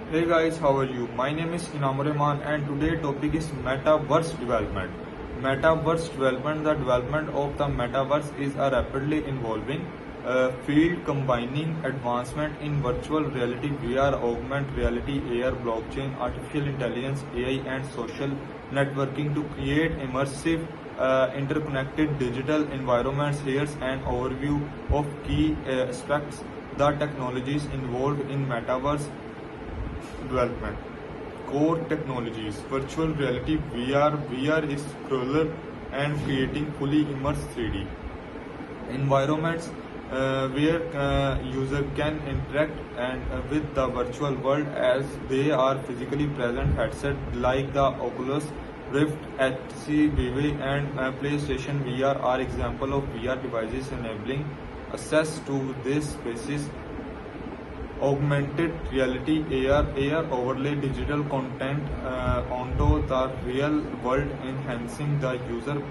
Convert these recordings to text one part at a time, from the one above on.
Hey guys, how are you? My name is Inamur Rahman and today topic is Metaverse development. Metaverse development, the development of the Metaverse is a rapidly evolving field combining advancement in virtual reality, VR, augmented reality, AR, blockchain, artificial intelligence, AI and social networking to create immersive interconnected digital environments. Here's an overview of key aspects, the technologies involved in Metaverse development. Core technologies: virtual reality (VR). VR is crucial and creating fully immersed 3D environments where user can interact with the virtual world as they are physically present. Headset like the Oculus Rift, HTC Vive and PlayStation VR are example of VR devices enabling access to these spaces. Augmented reality AR overlay digital content onto the real world, enhancing the user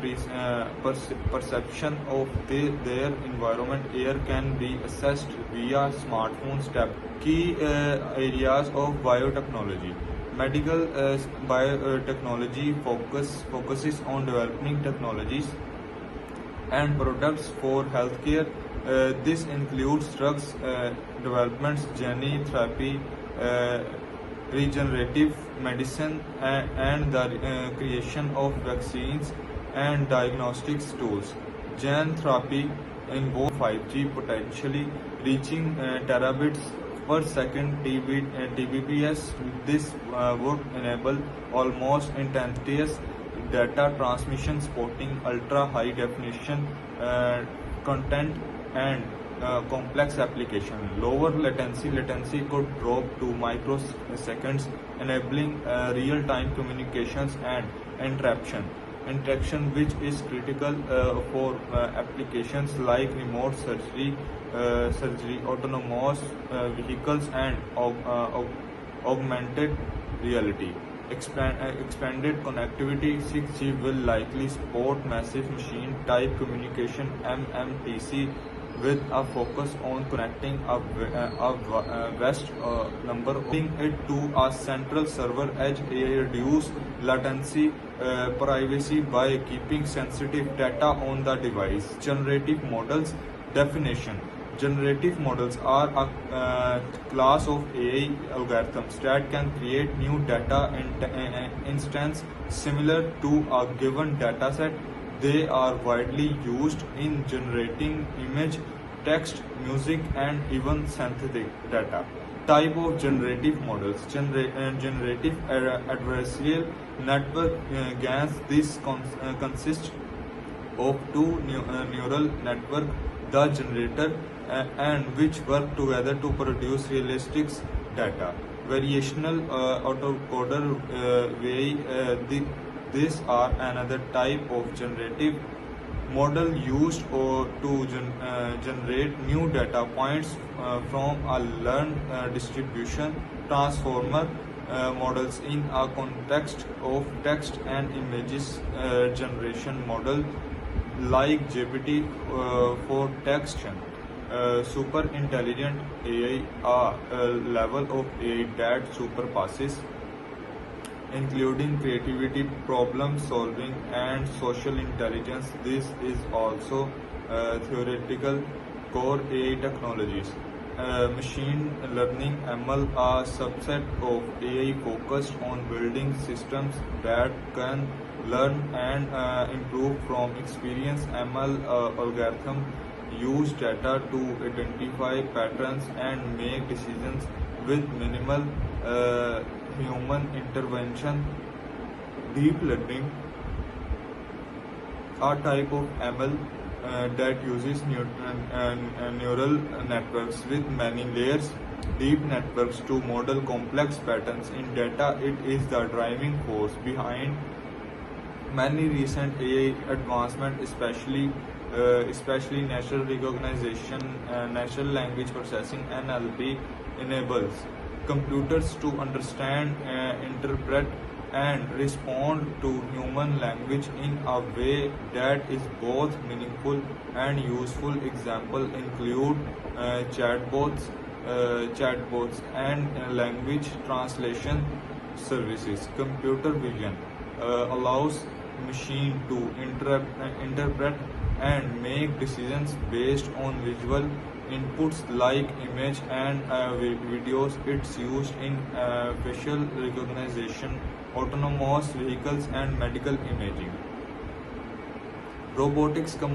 perception of their environment. AR can be accessed via smartphones. Key areas of biotechnology. Medical biotechnology focuses on developing technologies and products for healthcare. This includes drugs developments, gene therapy, regenerative medicine, and the creation of vaccines and diagnostics tools. Gene therapy involves 5G, potentially reaching terabits per second Tbps. This would enable almost instantaneous data transmission, supporting ultra high definition content and complex application. Lower latency could drop to microseconds, enabling real-time communications and interaction, which is critical for applications like remote surgery, autonomous vehicles, and augmented reality. Expanded connectivity. 6G will likely support massive machine type communication (MMTC) with a focus on connecting a vast number of it to a central server edge. AI reduce latency, privacy by keeping sensitive data on the device. Generative models definition. Generative models are a class of AI algorithms that can create new data instance similar to a given dataset. They are widely used in generating image, text, music, and even synthetic data. Type of generative models. Generative adversarial network GANs. This consists of two neural network, the generator and which work together to produce realistic data. Variational autoencoder these are another type of generative model used to generate new data points from a learned distribution. Transformer models in a context of text and images generation model like GPT for text. Super intelligent AI, a level of AI that surpasses including creativity, problem solving, and social intelligence. This is also theoretical core AI technologies. Machine learning (ML), a subset of AI focused on building systems that can learn and improve from experience. ML algorithm use data to identify patterns and make decisions with minimal human intervention. Deep learning, a type of ML that uses neural networks with many layers, deep networks to model complex patterns in data. It is the driving force behind many recent AI advancements, especially natural recognition, natural language processing (NLP) enables computers to understand, interpret, and respond to human language in a way that is both meaningful and useful. Examples include chatbots, chatbots, and language translation services. Computer vision allows machine to interpret and make decisions based on visual inputs like image and videos. It's used in facial recognition, autonomous vehicles, and medical imaging. Robotics